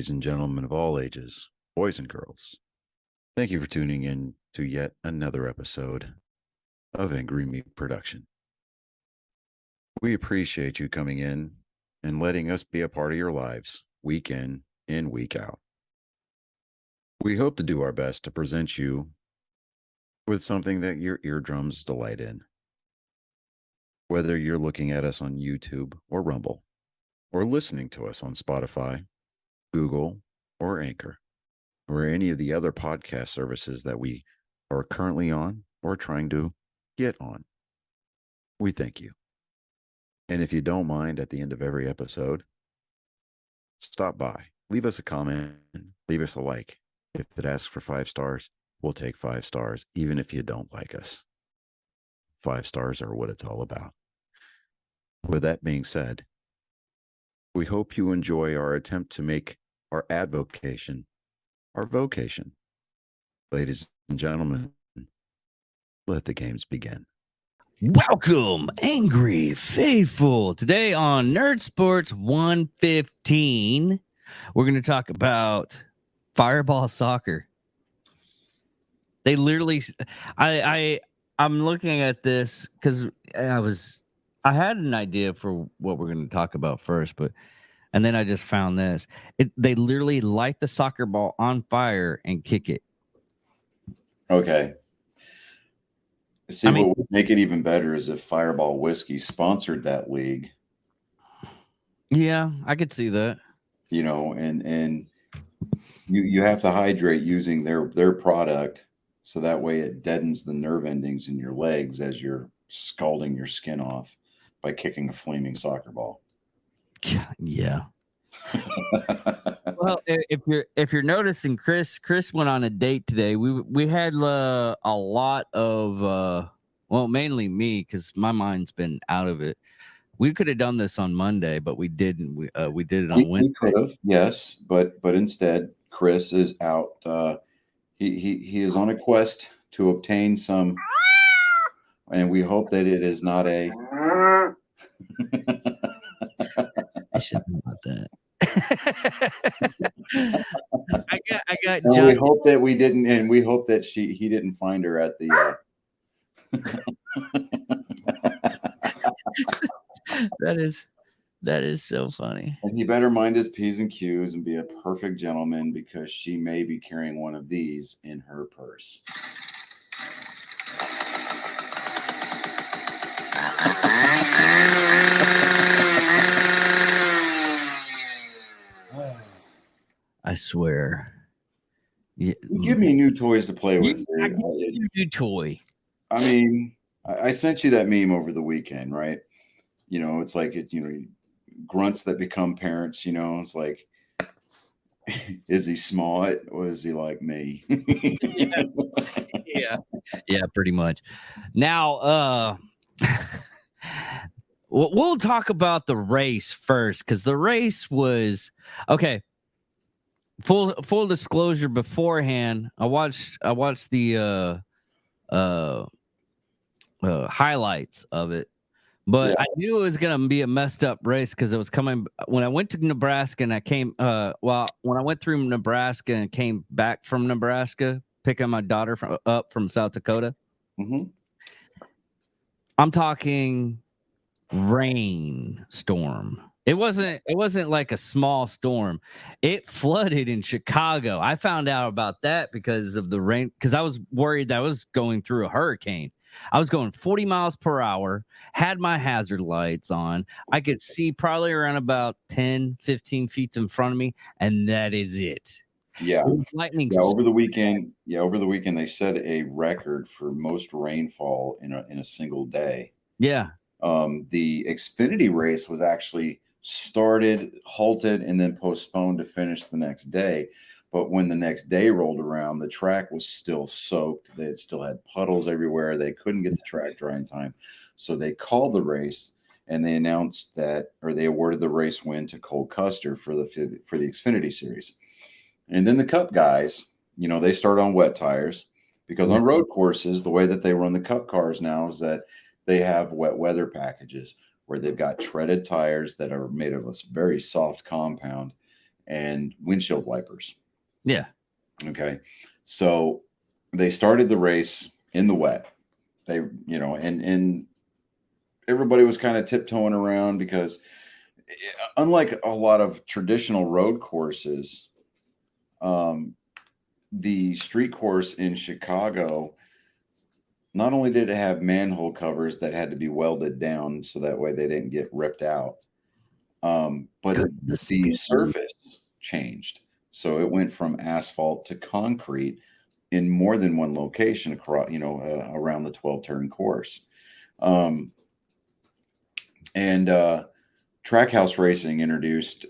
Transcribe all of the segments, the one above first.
ladies and gentlemen of all ages, boys and girls. Thank you for tuning in to yet another episode of Angry Meat Production. We appreciate you coming in and letting us be a part of your lives week in and week out. We hope to do our best to present you with something that your eardrums delight in. Whether you're looking at us on YouTube or Rumble, or listening to us on Spotify, Google, or Anchor, or any of the other podcast services that we are currently on or trying to get on. We thank you. And if you don't mind, at the end of every episode, stop by, leave us a comment, leave us a like. If it asks for 5 stars, we'll take 5 stars, even if you don't like us. 5 stars are what it's all about. With that being said, we hope you enjoy our attempt to make our advocation our vocation. Ladies and gentlemen, let the games begin. Welcome, Angry Faithful. Today on Nerd Sports 115, we're going to talk about Fireball Soccer. They literally, I'm looking at this because I had an idea for what we're going to talk about first, and then I just found this. They literally light the soccer ball on fire and kick it. Okay. See, what would make it even better is if Fireball Whiskey sponsored that league. Yeah, I could see that. You know, and you have to hydrate using their product, so that way it deadens the nerve endings in your legs as you're scalding your skin off by kicking a flaming soccer ball. Yeah. Well, if you're noticing, Chris went on a date today. We had a lot of mainly me, because my mind's been out of it. We could have done this on Monday, but we didn't. We did it on Wednesday. We could have, yes, but instead, Chris is out. He is on a quest to obtain some, and we hope that it is not a. I shouldn't know about that. I got. And we hope that we didn't, and we hope that he didn't find her at the. That is so funny. And he better mind his P's and Q's and be a perfect gentleman, because she may be carrying one of these in her purse. I swear. Yeah, give me new toys to play with. I give you a new toy. I mean, I sent you that meme over the weekend, right? You know, it's like grunts that become parents. You know, it's like, is he smart or is he like me? yeah, pretty much. Now, we'll talk about the race first, because the race was okay. Full disclosure beforehand, I watched the highlights of it, but I knew it was gonna be a messed up race, because it was coming when I went to Nebraska, and I came when I went through Nebraska and came back from Nebraska picking my daughter up from South Dakota. Mm-hmm. I'm talking rainstorm. It wasn't like a small storm. It flooded in Chicago. I found out about that because of the rain, because I was worried that I was going through a hurricane. I was going 40 miles per hour, had my hazard lights on. I could see probably around about 10, 15 feet in front of me, and that is it. Yeah. Lightning. Yeah, over the weekend, they set a record for most rainfall in a single day. Yeah. The Xfinity race was actually started, halted, and then postponed to finish the next day. But when the next day rolled around, the track was still soaked. They still had puddles everywhere. They couldn't get the track dry in time. So they called the race, and they announced that, or they awarded the race win to Cole Custer for the Xfinity series. And then the Cup guys, they start on wet tires, because on road courses, the way that they run the Cup cars now is that they have wet weather packages where they've got treaded tires that are made of a very soft compound, and windshield wipers. Yeah. Okay. So they started the race in the wet. They, and everybody was kind of tiptoeing around because unlike a lot of traditional road courses, the street course in Chicago, not only did it have manhole covers that had to be welded down so that way they didn't get ripped out, but the surface changed. So it went from asphalt to concrete in more than one location across, around the 12-turn course. And Trackhouse Racing introduced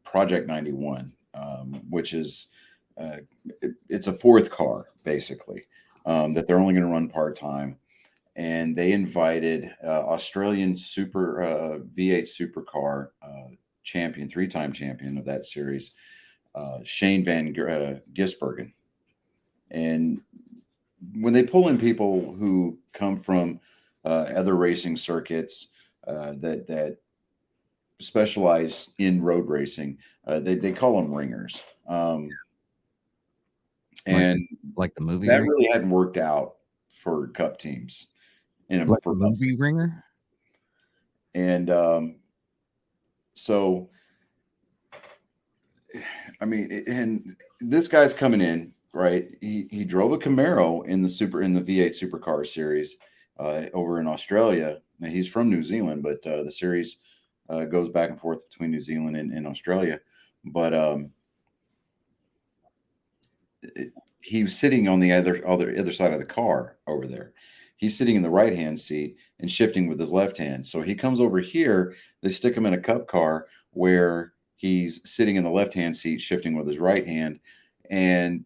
Project 91, which is it's a fourth car basically that they're only going to run part-time. And they invited Australian Super V8 Supercar champion, 3-time champion of that series, Shane Van Gisbergen. And when they pull in people who come from other racing circuits that specialize in road racing, they call them ringers. And like the movie that really hadn't worked out for Cup teams. Like a movie ringer. And so, I mean, and this guy's coming in, right? He drove a Camaro in the V8 Supercar series over in Australia. Now, he's from New Zealand, but the series goes back and forth between New Zealand and Australia. But he was sitting on the other side of the car over there. He's sitting in the right-hand seat and shifting with his left hand. So he comes over here. They stick him in a Cup car where he's sitting in the left-hand seat, shifting with his right hand. And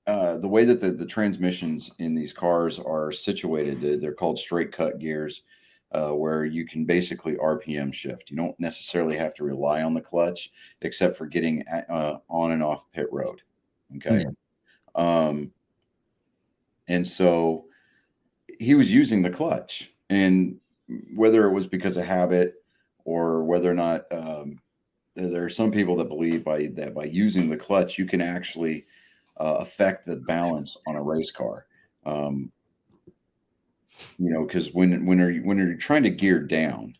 the way that the transmissions in these cars are situated, they're called straight cut gears, where you can basically RPM shift. You don't necessarily have to rely on the clutch, except for getting on and off pit road. Okay. Yeah. And so he was using the clutch, and whether it was because of habit or whether or not there are some people that believe by using the clutch, you can actually affect the balance on a race car. Because when you're trying to gear down,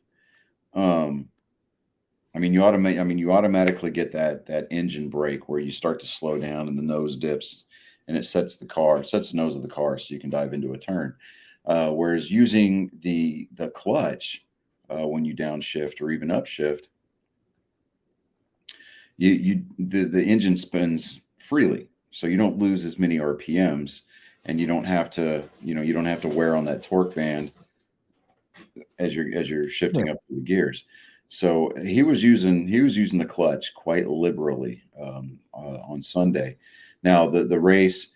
you automatically get that engine brake where you start to slow down and the nose dips, and it sets the nose of the car so you can dive into a turn. Whereas using the clutch when you downshift or even upshift, the engine spins freely, so you don't lose as many RPMs, and you don't have to wear on that torque band as you're shifting up through the gears. So he was using the clutch quite liberally on Sunday. Now the race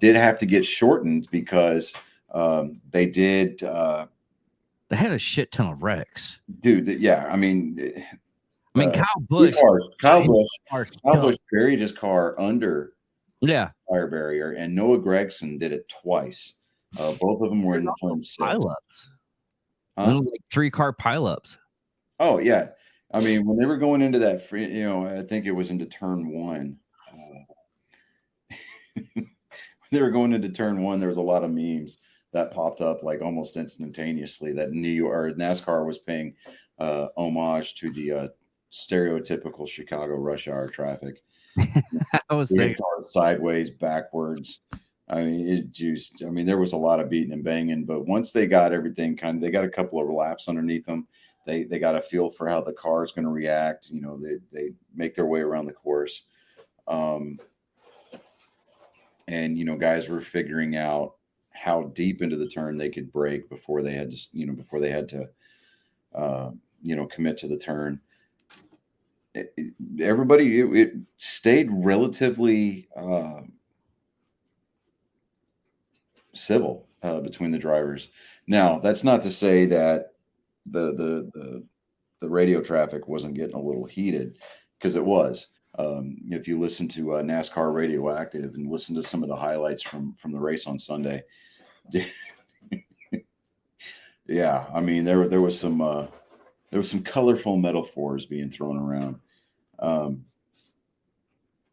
did have to get shortened because they had a shit ton of wrecks, dude. Yeah, Kyle Busch buried his car under fire barrier, and Noah Gragson did it twice. Both of them were in turn 6. Pileups. Like 3-car pileups. Oh yeah, when they were going into that I think it was into turn 1. When they were going into turn 1, there was a lot of memes that popped up like almost instantaneously that NASCAR was paying homage to the stereotypical Chicago rush hour traffic. I was thinking sideways, backwards. There was a lot of beating and banging, but once they got everything they got a couple of laps underneath them. They got a feel for how the car is going to react. They make their way around the course. And guys were figuring out how deep into the turn they could brake before they had to commit to the turn. It stayed relatively civil between the drivers. Now, that's not to say that the radio traffic wasn't getting a little heated, because it was. If you listen to NASCAR Radioactive and listen to some of the highlights from the race on Sunday, yeah, there was some colorful metaphors being thrown around.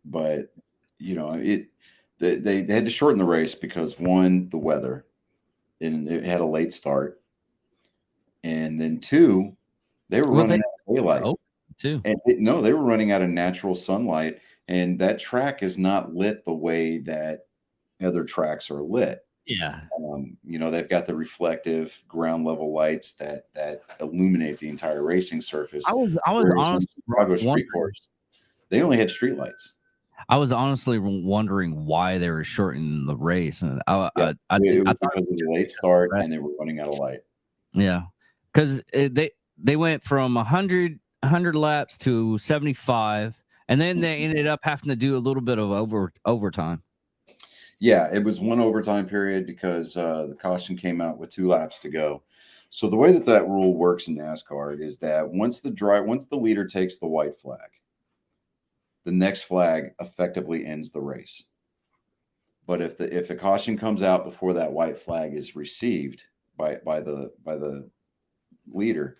but they had to shorten the race because one, the weather, and it had a late start, and then two, they were Well, they running out of daylight, too. and no, they were running out of natural sunlight, and that track is not lit the way that other tracks are lit. Yeah. They've got the reflective ground level lights that illuminate the entire racing surface. I was Whereas on honestly Chicago street wondering. course, they only had street lights. I was honestly wondering why they were shortening the race, and Yeah, I it was thought because of the late start, and they were running out of light. yeah, because they went from 100 laps to 75, and then they ended up having to do a little bit of overtime. Yeah, it was one overtime period because the caution came out with 2 laps to go. So the way that rule works in NASCAR is that once the leader takes the white flag, the next flag effectively ends the race. But if a caution comes out before that white flag is received by the leader,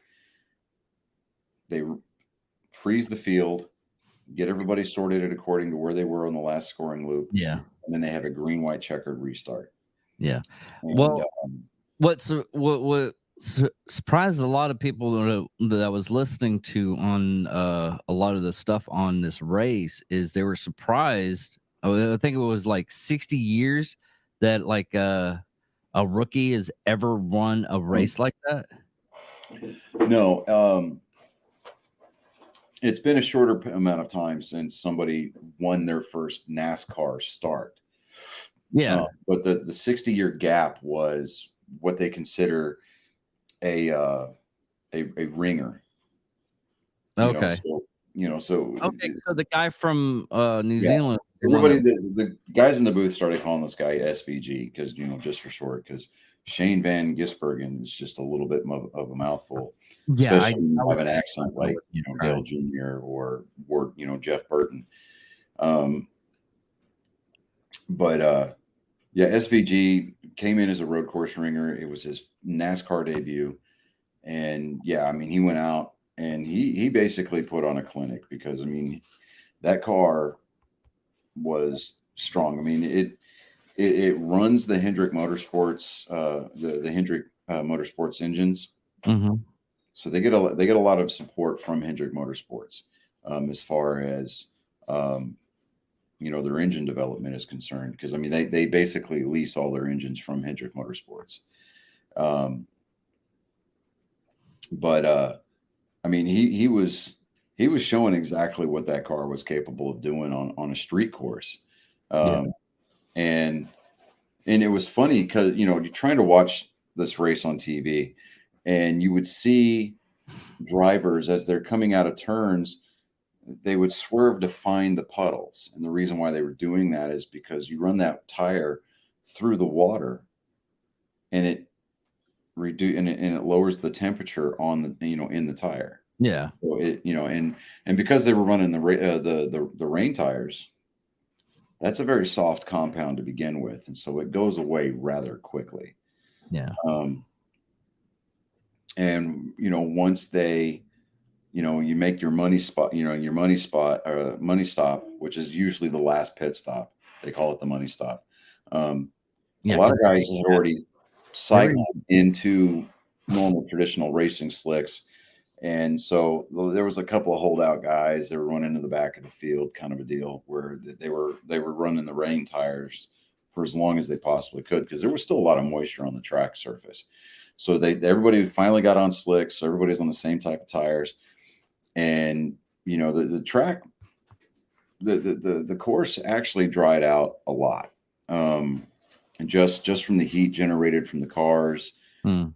they freeze the field, get everybody sorted according to where they were on the last scoring loop. Yeah. And then they have a green, white checkered restart. Yeah. And, well, what surprised a lot of people that was listening to on a lot of the stuff on this race is they were surprised. I think it was like 60 years that like a rookie has ever run a race like that. No, it's been a shorter amount of time since somebody won their first NASCAR start. Yeah, but the 60-year gap was what they consider a ringer. okay. So the guy from New Zealand. Everybody, the guys in the booth started calling this guy SVG because just for short, because Shane Van Gisbergen is just a little bit of a mouthful. Yeah, especially when you have an accent like Dale Jr. or Jeff Burton. SVG came in as a road course ringer. It was his NASCAR debut, and he went out and he basically put on a clinic because that car was strong. It runs the Hendrick Motorsports, the Hendrick Motorsports engines. Mm-hmm. So they get a lot of support from Hendrick Motorsports as far as their engine development is concerned, because they basically lease all their engines from Hendrick Motorsports. He was showing exactly what that car was capable of doing on a street course. And it was funny because you're trying to watch this race on TV, and you would see drivers as they're coming out of turns, they would swerve to find the puddles. And the reason why they were doing that is because you run that tire through the water, and it lowers the temperature on the in the tire. Yeah. So and because they were running the rain tires, that's a very soft compound to begin with, and so it goes away rather quickly. Yeah. And once they, you make your money stop, which is usually the last pit stop. They call it the money stop. A lot of guys had already cycled into normal traditional racing slicks. And so there was a couple of holdout guys that were running to the back of the field, kind of a deal, where they were running the rain tires for as long as they possibly could, because there was still a lot of moisture on the track surface. So everybody finally got on slicks. So everybody's on the same type of tires, and the track, the course actually dried out a lot, and just from the heat generated from the cars. And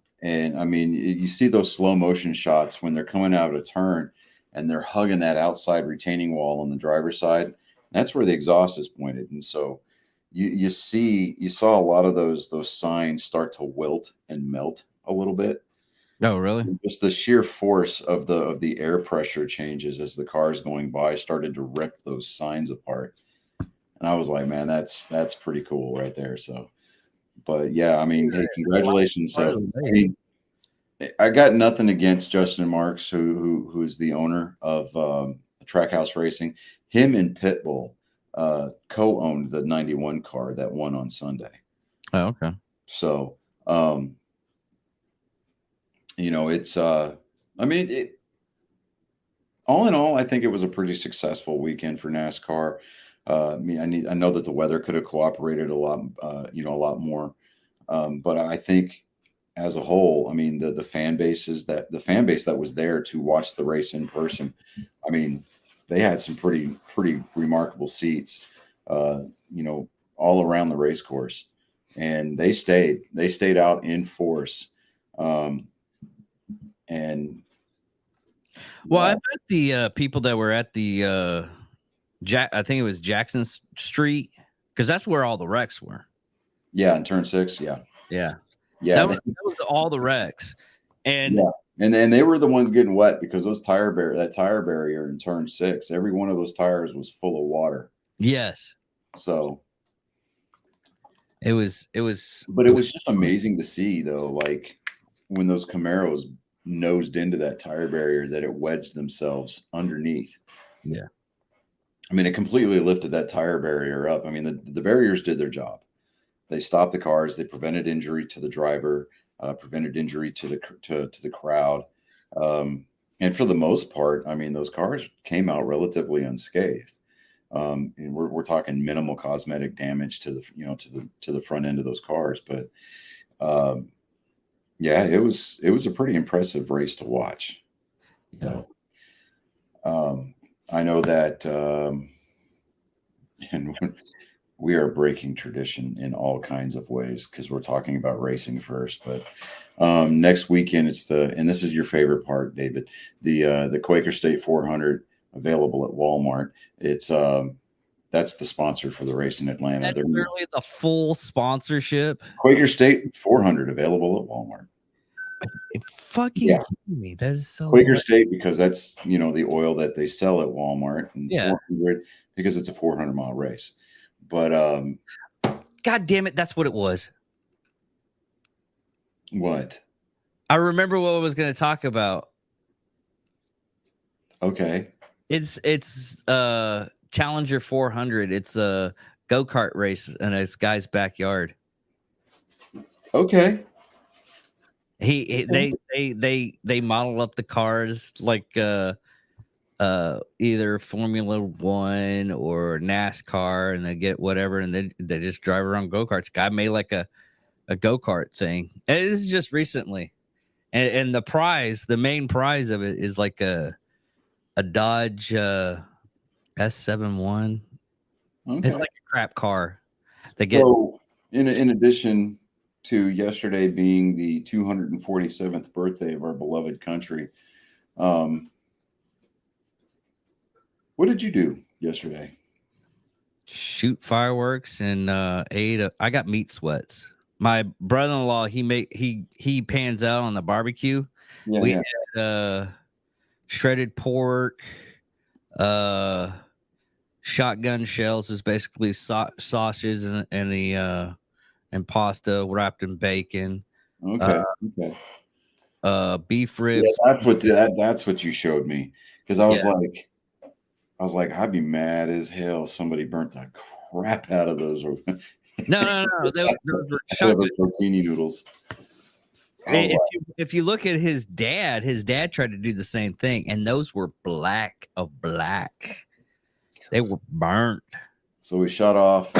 you see those slow motion shots when they're coming out of a turn and they're hugging that outside retaining wall on the driver's side. That's where the exhaust is pointed. And so you saw a lot of those signs start to wilt and melt a little bit. Oh, really? Just the sheer force of the air pressure changes as the cars going by started to rip those signs apart. And I was like, man, that's pretty cool right there. So, but yeah, hey, congratulations. I got nothing against Justin Marks, who's the owner of Trackhouse Racing. Him and Pitbull co-owned the 91 car that won on Sunday. Oh, okay. So, it's I mean, all in all, I think it was a pretty successful weekend for NASCAR. I know that the weather could have cooperated a lot, a lot more. But I think as a whole, I mean, the fan base that was there to watch the race in person, I mean, they had some pretty remarkable seats, all around the race course, and they stayed out in force. And Well, I bet the people that were at the I think it was Jackson Street, because that's where all the wrecks were. yeah, in turn 6, yeah. That was all the wrecks, and and they were the ones getting wet because that tire barrier in turn 6, every one of those tires was full of water. Yes, so it was, but it was just amazing to see, though, like when those Camaros nosed into that tire barrier, that it wedged themselves underneath. Yeah, I mean, it completely lifted that tire barrier up. I mean, the barriers did their job. They stopped the cars. They prevented injury to the driver, prevented injury to the crowd, and for the most part, I mean, those cars came out relatively unscathed. And we're talking minimal cosmetic damage to the front end of those cars, but yeah, it was a pretty impressive race to watch. yeah. I know that, and we are breaking tradition in all kinds of ways because we're talking about racing first. But next weekend, and this is your favorite part, David, the Quaker State 400 available at Walmart. It's that's the sponsor for the race in Atlanta. That's literally the full sponsorship. Quaker State 400 available at Walmart. Fucking kidding me. That is so Quaker State, because that's the oil that they sell at Walmart, and 400 because it's a 400-mile race. But God damn it, that's what it was. What? I remember what I was going to talk about. Okay. It's Challenger 400. It's a go-kart race in a guy's backyard. Okay. They model up the cars like either Formula One or NASCAR, and they get whatever, and they just drive around go-karts. Guy made like a go-kart thing. And this is just recently, and the main prize of it is like a Dodge S71. Okay. It's like a crap car. So in addition to yesterday being the 247th birthday of our beloved country, what did you do yesterday? Shoot fireworks and I got meat sweats. My brother-in-law, he pans out on the barbecue. We had shredded pork, shotgun shells is basically sausages and pasta wrapped in bacon. Okay. Beef ribs. Yeah, that's what you showed me, because I was like, I'd be mad as hell if somebody burnt the crap out of those. No. Those were tortini noodles. If you look at his dad tried to do the same thing, and those were black of black. They were burnt. So we shut off,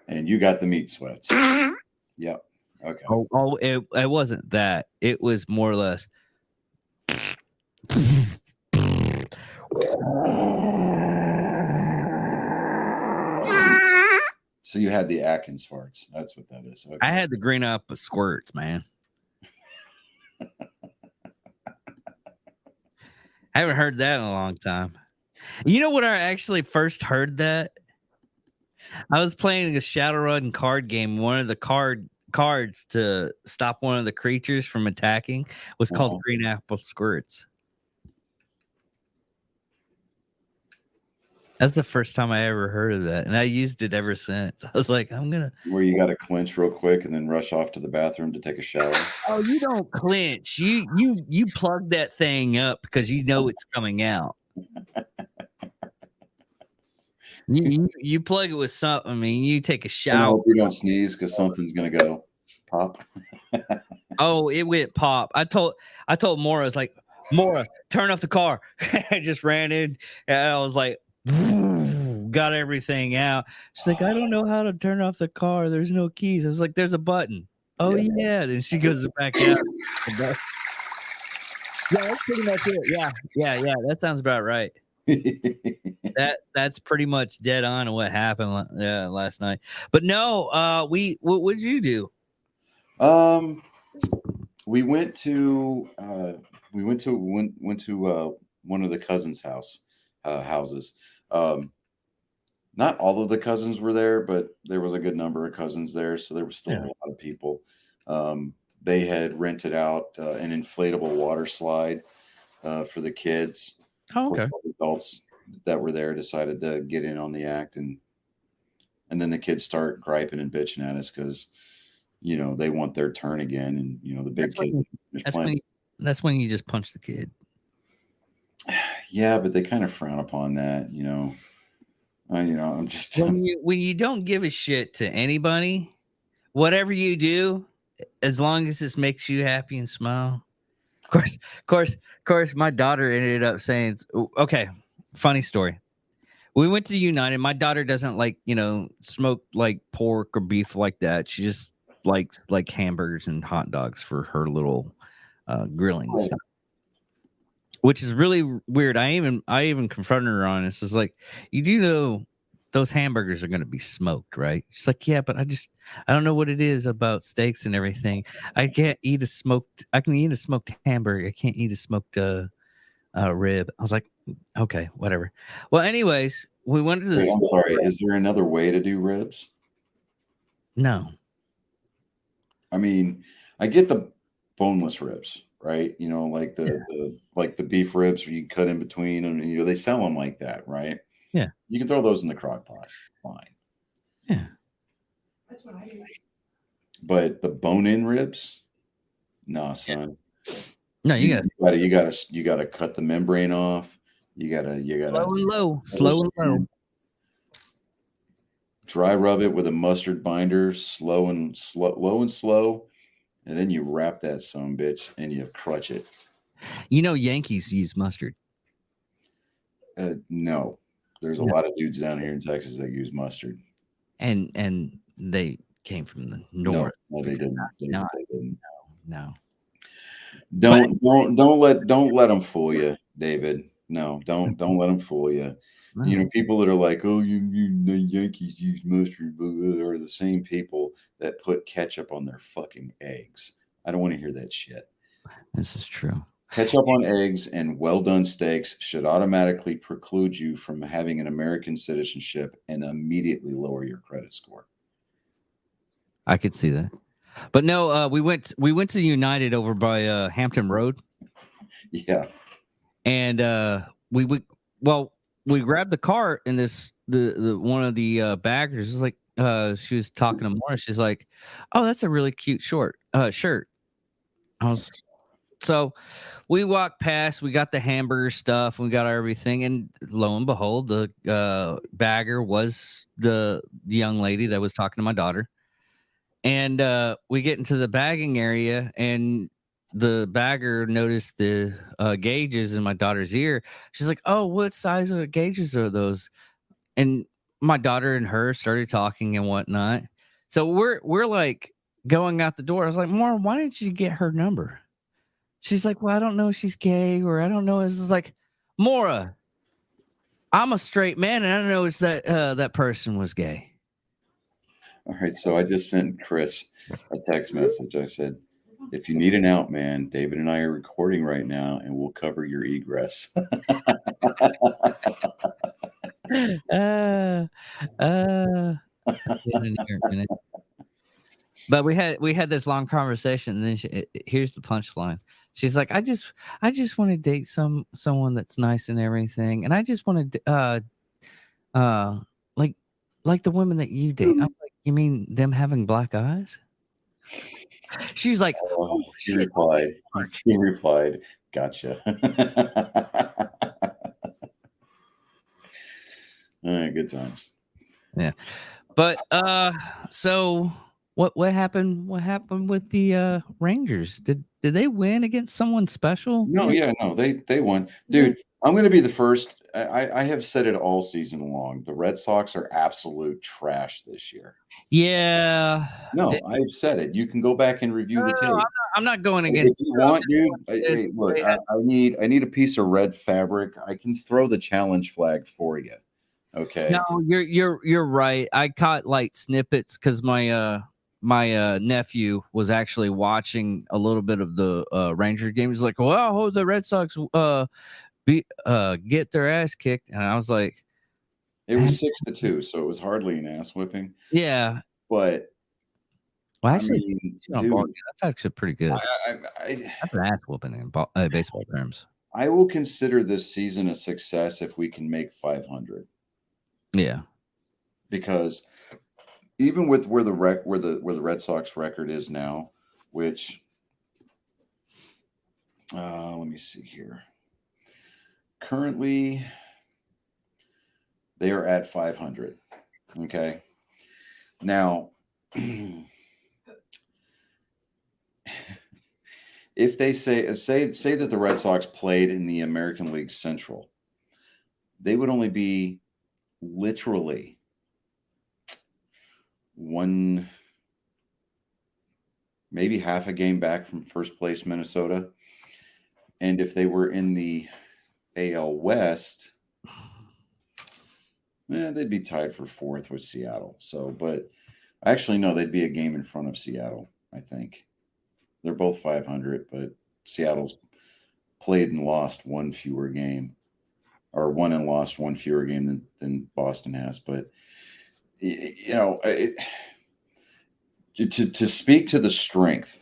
and you got the meat sweats. Yep. Okay. Oh, it wasn't that. It was more or less. So you had the Atkins farts. That's what that is. Okay. I had the green up squirts, man. I haven't heard that in a long time. You know what? I actually first heard that. I was playing a Shadowrun card game. One of the cards to stop one of the creatures from attacking was called Green Apple Squirts. That's the first time I ever heard of that, and I used it ever since. I was like, where you got to clinch real quick and then rush off to the bathroom to take a shower. Oh, you don't clinch. You plug that thing up because you know it's coming out. You plug it with something. I mean, you take a I shower. hope you don't sneeze because something's gonna go pop. Oh, it went pop. I told Mora, I was like, Mora, turn off the car. I just ran in and I was like, got everything out. She's like, I don't know how to turn off the car. There's no keys. I was like, there's a button. Oh yeah. Then she goes back out. Yeah, that's pretty much it. Yeah. That sounds about right. That's pretty much dead on what happened last night. But no, what would you do? We went to one of the cousins' houses. Not all of the cousins were there, but there was a good number of cousins there, so there was still a lot of people. They had rented out an inflatable water slide for the kids. Oh, okay. Adults that were there decided to get in on the act, and then the kids start griping and bitching at us because they want their turn again, and the big kid. That's when you just punch the kid. Yeah, but they kind of frown upon that, I'm just when you don't give a shit to anybody, whatever you do, as long as this makes you happy and smile. Of course, my daughter ended up saying, okay, funny story. We went to United. My daughter doesn't like, smoke like pork or beef like that. She just likes like hamburgers and hot dogs for her little grilling stuff, which is really weird. I even confronted her on this. It's like, you do know those hamburgers are going to be smoked, right? She's like, yeah, but I don't know what it is about steaks and everything. I can eat a smoked hamburger. I can't eat a smoked rib. I was like, okay, whatever. Well, anyways, we went to this. I'm sorry. Is there another way to do ribs? No. I mean, I get the boneless ribs, right? Like the beef ribs where you cut in between, and they sell them like that, right? Yeah. You can throw those in the crock pot. Fine. Yeah. That's what I do. But the bone-in ribs, nah, son. No, you gotta cut the membrane off. You gotta slow and low. Dry rub it with a mustard binder, low and slow, and then you wrap that son bitch and you crutch it. Yankees use mustard. No, there's a lot of dudes down here in Texas that use mustard, and they came from the north. No, they didn't. No. Don't let them fool you, David. No, don't let them fool you. No. People that are like, oh, the Yankees use mustard, are the same people that put ketchup on their fucking eggs. I don't want to hear that shit. This is true. Ketchup on eggs and well-done steaks should automatically preclude you from having an American citizenship and immediately lower your credit score. I could see that. But no, we went to United over by Hampton Road. Yeah. And we grabbed the cart, and the one of the baggers was like, she was talking to Morris. She's like, oh, that's a really cute shirt. So we walked past, we got the hamburger stuff, we got everything, and lo and behold, the bagger was the young lady that was talking to my daughter. And we get into the bagging area, and the bagger noticed the gauges in my daughter's ear. She's like, oh, what size of gauges are those? And my daughter and her started talking and whatnot. So we're like going out the door. I was like, Mara, why didn't you get her number? She's like, well, I don't know if she's gay, or I don't know. It's like, Mora, I'm a straight man, and I don't know if that person was gay. All right, so I just sent Chris a text message. I said, if you need an out, man, David and I are recording right now, and we'll cover your egress. But we had this long conversation, and then here's the punchline. She's like, I just want to date someone that's nice and everything, and I just want to like the women that you date. I'm like, you mean them having black eyes? She's like, oh, she replied, gotcha. Good times. But so what happened? What happened with the Rangers? Did they win against someone special? No, yeah, no, they won, dude. I'm going to be the first. I have said it all season long. The Red Sox are absolute trash this year. Yeah. No, I've said it. You can go back and review the tape. I'm not going If against. you want, dude, It's- hey, look, they I need a piece of red fabric. I can throw the challenge flag for you. Okay. No, you're right. I caught like snippets because my nephew was actually watching a little bit of the Ranger game. He's like, "Well, I hope the Red Sox get their ass kicked," and I was like, It was 6-2, so it was hardly an ass whipping. "Yeah." But Well, I actually, mean, on dude, ball game, that's actually pretty good. I That's an ass whooping in baseball terms. I will consider this season a success if we can make 500. Yeah. Because even with where the Red Sox record is now, which let me see here. Currently, they are at 500. Okay. Now, if they say that the Red Sox played in the American League Central, they would only be literally one, maybe half a game back from first place Minnesota. And if they were in the AL West, they'd be tied for fourth with Seattle. So, but actually, no, they'd be a game in front of Seattle, I think. They're both 500, but Seattle's played and lost one fewer game, or won and lost one fewer game than Boston has. But, you know, to speak to the strength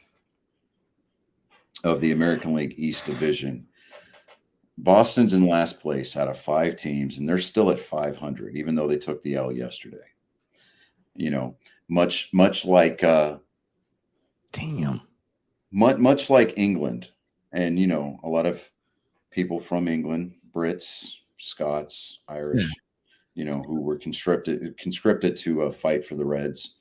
of the American League East Division, Boston's in last place out of 5 teams, and they're still at 500, even though they took the L yesterday. You know, much like Damn. much like England, and you know, a lot of people from England, Brits, Scots, Irish, you know, who were conscripted to fight for the Reds,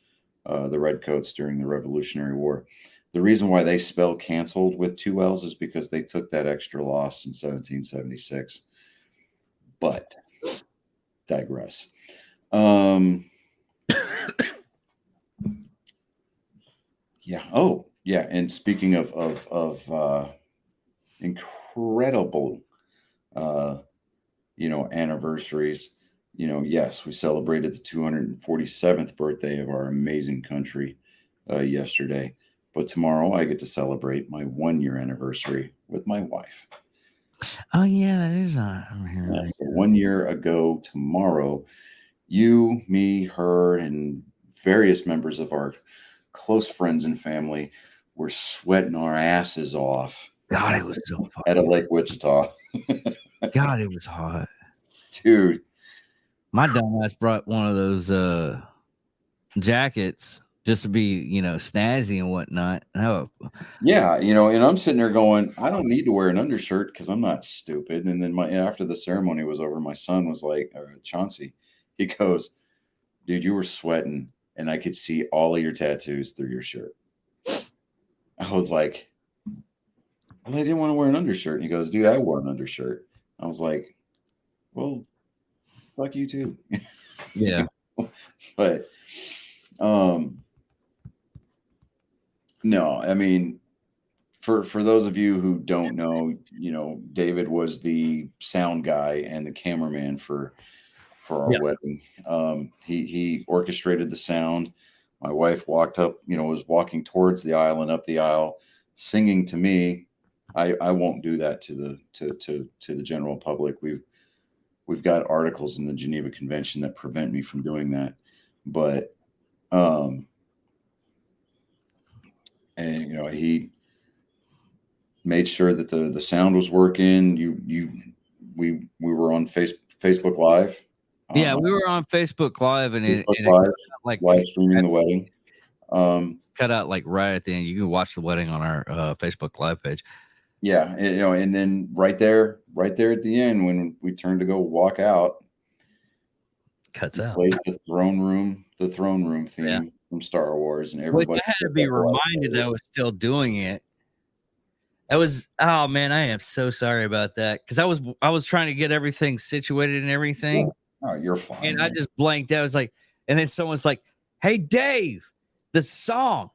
the Redcoats during the Revolutionary War. The reason why they spell canceled with 2 L's is because they took that extra loss in 1776. But digress. Yeah. Oh, yeah. And speaking of incredible, you know, anniversaries, you know, yes, we celebrated the 247th birthday of our amazing country yesterday. But tomorrow I get to celebrate my 1-year anniversary with my wife. Oh yeah, that is I'm here. So 1 year ago tomorrow, you, me, her, and various members of our close friends and family were sweating our asses off. God, it was so fun. At a Lake Wichita. God, it was hot. Dude. My dumbass brought one of those jackets just to be, you know, snazzy and whatnot. Oh, yeah, you know, and I'm sitting there going, I don't need to wear an undershirt because I'm not stupid. And then after the ceremony was over, my son was like, Chauncey, he goes, dude, you were sweating, and I could see all of your tattoos through your shirt. I was like, well, I didn't want to wear an undershirt. And he goes, dude, I wore an undershirt. I was like, well, fuck you too. yeah. But no, I mean, for those of you who don't know, you know, David was the sound guy and the cameraman for our wedding. He orchestrated the sound. My wife walked up, you know, was walking towards the aisle and up the aisle, singing to me. I won't do that to the general public. We've got articles in the Geneva Convention that prevent me from doing that. But and you know, he made sure that the sound was working. We were on Facebook Live. Yeah, we were on Facebook Live and it like live streaming the wedding. Cut out like right at the end. You can watch the wedding on our Facebook Live page. Yeah, and, you know, and then right there at the end when we turned to go walk out, cuts He out. plays the throne room theme Yeah. from Star Wars, and Which everybody. I had to be reminded that I was still doing it. That was, oh man, I am so sorry about that, because I was trying to get everything situated and everything, Oh, you're fine. and I just blanked out. I was like, and then someone's like, "Hey Dave, the song."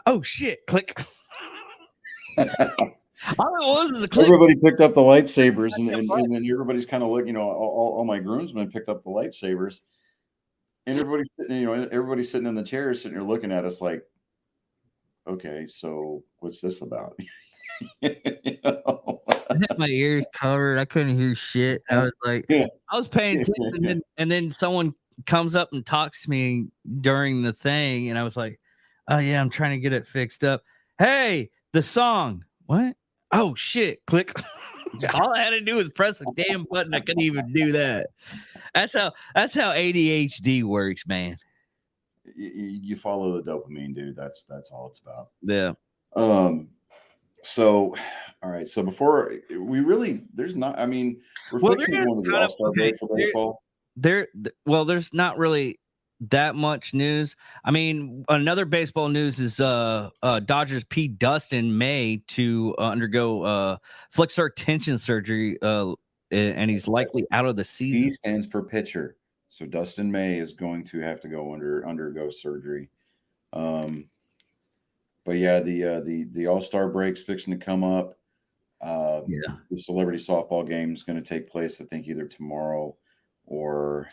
Oh shit! Click. All it was is a click. Everybody picked up the lightsabers, and then everybody's kind of looking. All my groomsmen picked up the lightsabers, and everybody's sitting in the chairs, sitting there looking at us like, okay, so what's this about? You know? I had my ears covered. I couldn't hear shit. I was like, Yeah. I was paying attention, and then someone comes up and talks to me during the thing, and I was like, "Oh yeah, I'm trying to get it fixed up." Hey, the song. What? Oh shit! Click. All I had to do was press a damn button. I couldn't even do that. That's how ADHD works, man. You follow the dopamine, dude. That's all it's about. Yeah. So, all right. So before there's not. I mean, we're Well, fixing to go into the All-Star break for baseball. There's not really that much news. I mean, another baseball news is Dodgers Pete Dustin may to undergo flexor tension surgery, and he's likely out of the season. P stands for pitcher. So Dustin May is going to have to undergo surgery. But yeah, the All-Star break's fixing to come up. Yeah. The celebrity softball game is going to take place, I think, either tomorrow or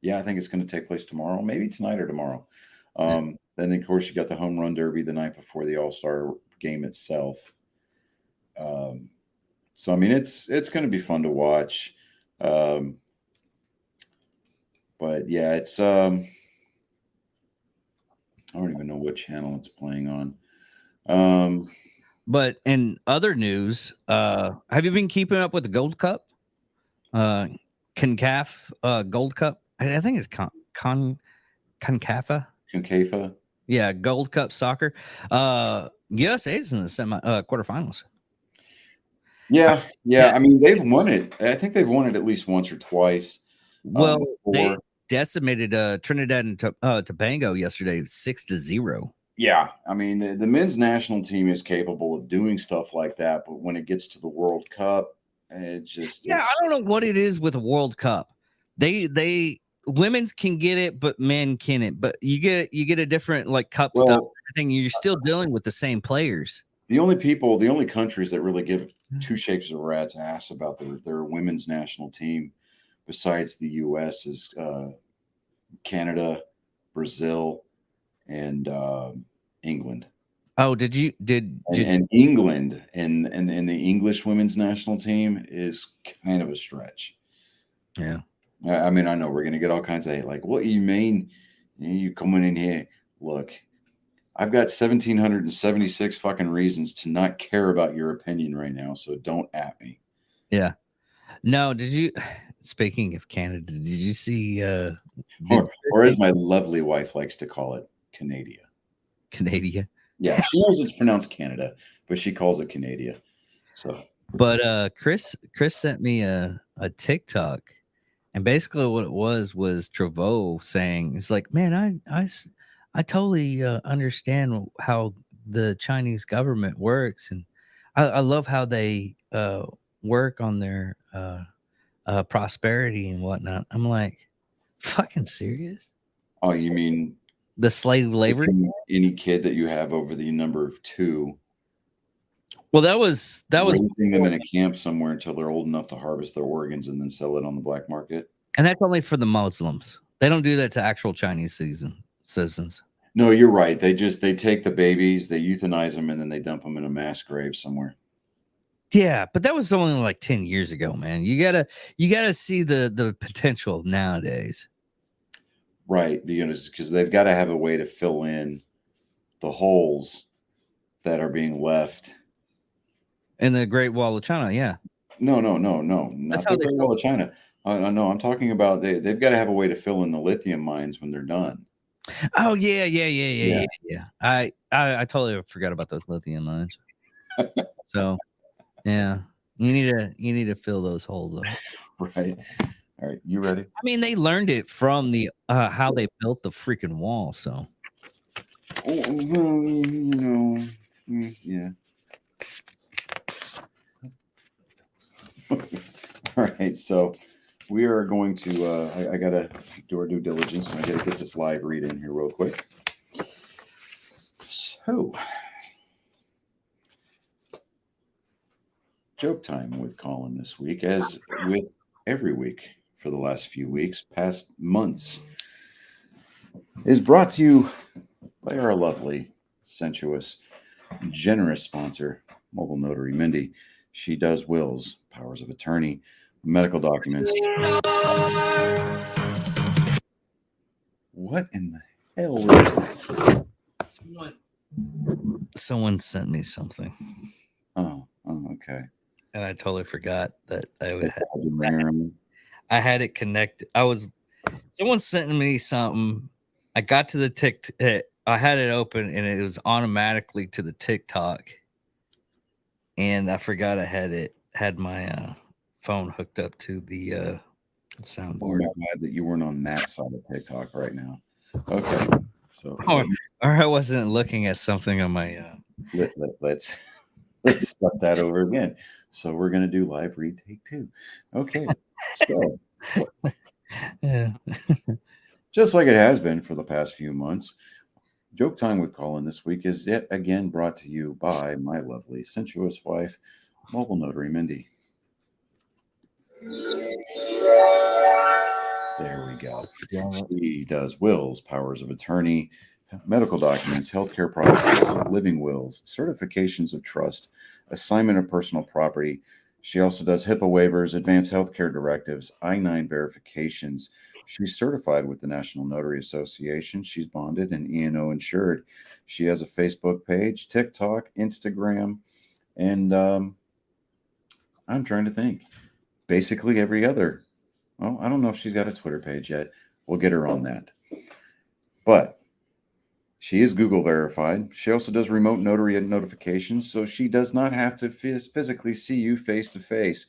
I think it's going to take place tomorrow, maybe tonight or tomorrow. Then of course you got the home run derby the night before the All-Star game itself. So I mean, it's going to be fun to watch. But yeah, it's I don't even know what channel it's playing on. But in other news, have you been keeping up with the Gold Cup? CONCACAF Gold Cup. I think it's CONCACAF. CONCACAF. Yeah, Gold Cup soccer. USA's in the quarterfinals. Yeah. I mean, they've won it. I think they've won it at least once or twice. Well, they decimated Trinidad and Tobago yesterday, 6-0. Yeah, I mean, the men's national team is capable of doing stuff like that, but when it gets to the World Cup, it just I don't know what it is with a World Cup. They women's can get it, but men can't. But you get a different like cup stuff. I think you're still dealing with the same players. The only countries that really give two shakes of a rat's ass about their women's national team, besides the U.S., is Canada, Brazil, and England. Oh, did and England and the English women's national team is kind of a stretch. Yeah. I mean, I know we're going to get all kinds of hate. Like, what you mean? You coming in here? Look, I've got 1,776 fucking reasons to not care about your opinion right now. So don't at me. Yeah. No, did you? Speaking of Canada, did you see? Or as my lovely wife likes to call it, Canada. Canada. Yeah, she knows it's pronounced Canada, but she calls it Canada. So, but Chris sent me a TikTok, and basically what it was Trevor saying, it's like, man, I totally understand how the Chinese government works, and I love how they work on their prosperity and whatnot. I'm like, fucking serious? Oh, you mean the slave labor? Any kid that you have over the number of 2. Well, that was raising them in a camp somewhere until they're old enough to harvest their organs and then sell it on the black market. And that's only for the Muslims. They don't do that to actual Chinese citizens. No, you're right. They take the babies, they euthanize them, and then they dump them in a mass grave somewhere. Yeah, but that was only like 10 years ago, man. You gotta see the potential nowadays. Right, because they've got to have a way to fill in the holes that are being left in the Great Wall of China. Yeah. No, not the Great Wall of China. No, I'm talking about they've got to have a way to fill in the lithium mines when they're done. Oh yeah. I totally forgot about those lithium mines. So, yeah, you need to fill those holes up. Right. All right, you ready? I mean, they learned it from the how they built the freaking wall. So Oh, well, yeah. All right, so we are going to. I gotta do our due diligence, and I gotta get this live read in here real quick. So, joke time with Colin this week, as with every week for the last few weeks, past months, is brought to you by our lovely, sensuous, generous sponsor, Mobile Notary Mindy. She does wills, powers of attorney, medical documents. What in the hell was someone sent me something, Oh, okay. and I totally forgot that It's all the ringer. I had it connected. Someone sent me something. I got to the I had it open and it was automatically to the TikTok. And I forgot I had my phone hooked up to the I'm soundboard. glad that you weren't on that side of TikTok right now. Okay. So Or I wasn't looking at something on my let's start that over again. So we're gonna do live read take 2. Okay. So yeah. just like it has been for the past few months, Joke Time with Colin this week is yet again brought to you by my lovely, sensuous wife, Mobile Notary Mindy. There we go. She does wills, powers of attorney, medical documents, healthcare processes, living wills, certifications of trust, assignment of personal property. She also does HIPAA waivers, advanced healthcare directives, I-9 verifications. She's certified with the National Notary Association. She's bonded and E&O insured. She has a Facebook page, TikTok, Instagram, and I'm trying to think. Basically every other. Well, I don't know if she's got a Twitter page yet. We'll get her on that. But she is Google verified. She also does remote notary notifications, so she does not have to physically see you face to face.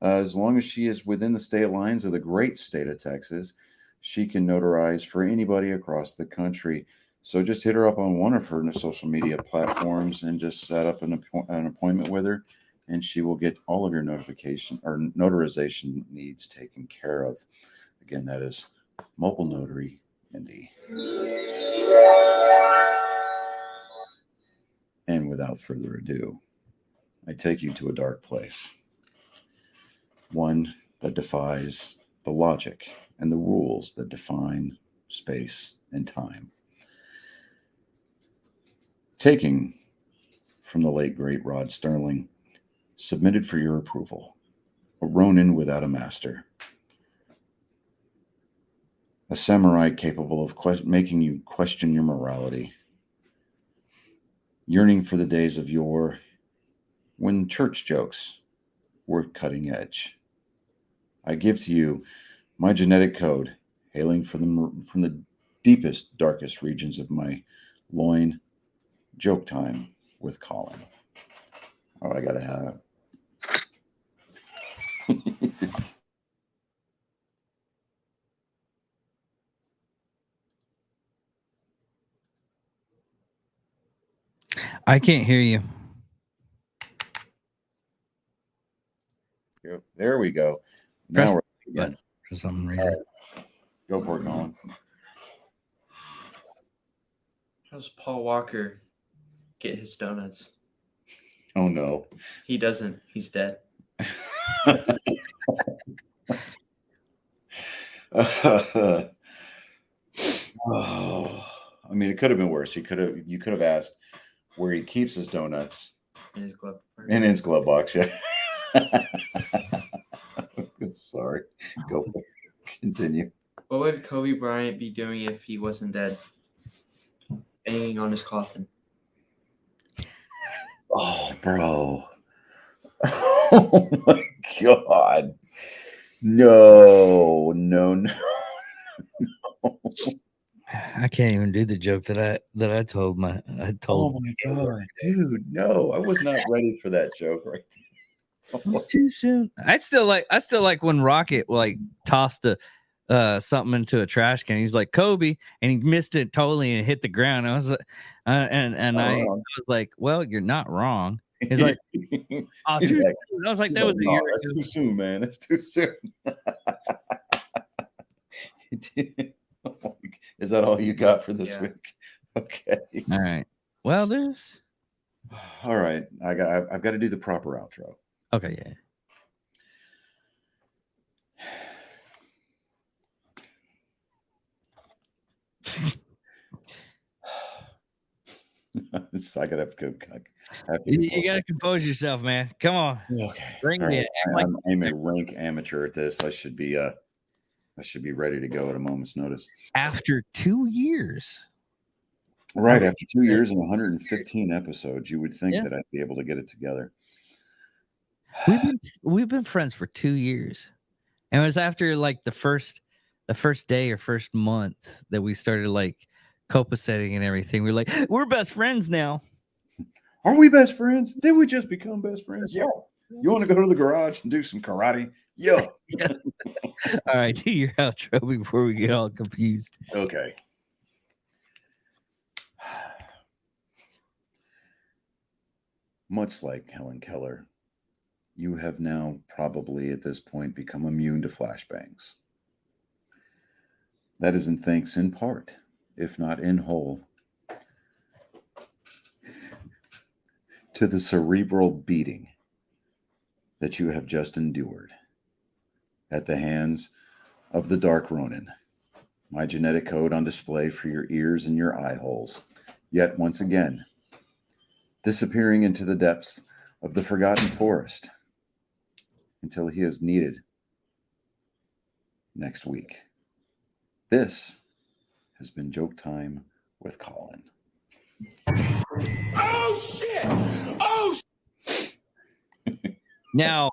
As long as she is within the state lines of the great state of Texas, she can notarize for anybody across the country. So just hit her up on one of her social media platforms and just set up an appointment with her, and she will get all of your notification or notarization needs taken care of. Again, that is Mobile Notary Mindy. And without further ado, I take you to a dark place. One that defies the logic and the rules that define space and time. Taking from the late, great Rod Sterling, submitted for your approval, a Ronin without a master. A samurai capable of making you question your morality. Yearning for the days of yore when church jokes were cutting edge. I give to you my genetic code, hailing from the deepest, darkest regions of my loin. Joke Time with Colin. Oh, I gotta have it. I can't hear you. There we go. Press Now we're again. for some reason. Go for it, Colin. How's Paul Walker get his donuts? Oh no. He doesn't. He's dead. Oh, I mean, it could have been worse. You could have asked where he keeps his donuts In his glove. in his glove box. Yeah. Sorry. Go for it. Continue. What would Kobe Bryant be doing if he wasn't dead? Banging on his coffin. Oh, bro. Oh my God. No. I can't even do the joke that I told Oh my God, dude. No, I was not ready for that joke right there. Too soon. I still like when Rocket like tossed something into a trash can. He's like Kobe, and he missed it totally and hit the ground. I was like, I was like, well, you're not wrong. He's like, oh, He's too like, soon. I was like, he's that like, was a "No, year that's ago." too soon, man. That's too soon. Is that all you got for this Yeah. week? Okay. All right. Well, there's All right. I've got to do the proper outro. okay. Yeah. I gotta have to go. I have to You got to compose yourself, man. Come on, Okay. bring All it. right. Act like I'm a rank amateur at this. I should be ready to go at a moment's notice. after 2 years. Right. After 2 years and 115 episodes, you would think Yeah. that I'd be able to get it together. We've been friends for 2 years, and it was after like the first day or first month that we started like copaceting and everything. We're like, we're best friends now. Are we best friends? Did we just become best friends? Yeah. You want to go to the garage and do some karate? Yeah. All right, do your outro before we get all confused. Okay. Much like Helen Keller, you have now probably at this point become immune to flashbangs. That is in thanks in part, if not in whole, to the cerebral beating that you have just endured at the hands of the Dark Ronin, my genetic code on display for your ears and your eye holes, yet once again, disappearing into the depths of the forgotten forest until he is needed next week. This has been Joke Time with Colin. Oh shit! Oh Now,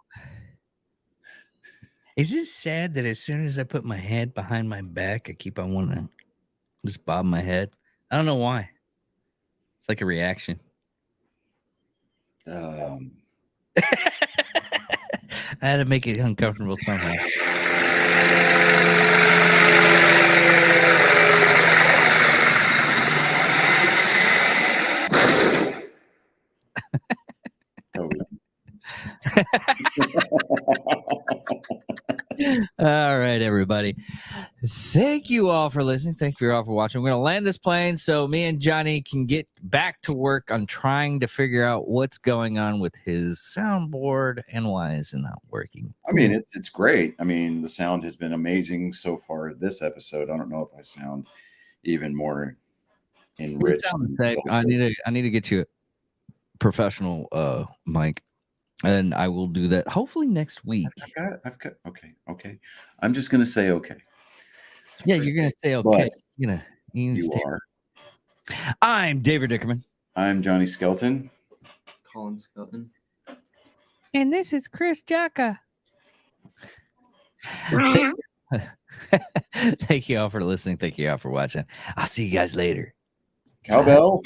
is it sad that as soon as I put my head behind my back, I keep on wanting to just bob my head? I don't know why. It's like a reaction. I had to make it uncomfortable somehow. Kobe. All right, everybody. Thank you all for listening. Thank you all for watching. We're going to land this plane so me and Johnny can get back to work on trying to figure out what's going on with his soundboard and why is it not working. I mean, it's great. I mean, the sound has been amazing so far this episode. I don't know if I sound even more enriched. I need to get you a professional mic, and I will do that hopefully next week. I've got okay. I'm just gonna say okay. Yeah, you're gonna say okay. But you are. I'm David Dickerman. I'm Johnny Skelton. Colin Skelton. And this is Chris Jacka. Thank you all for listening. Thank you all for watching. I'll see you guys later. Cowbell.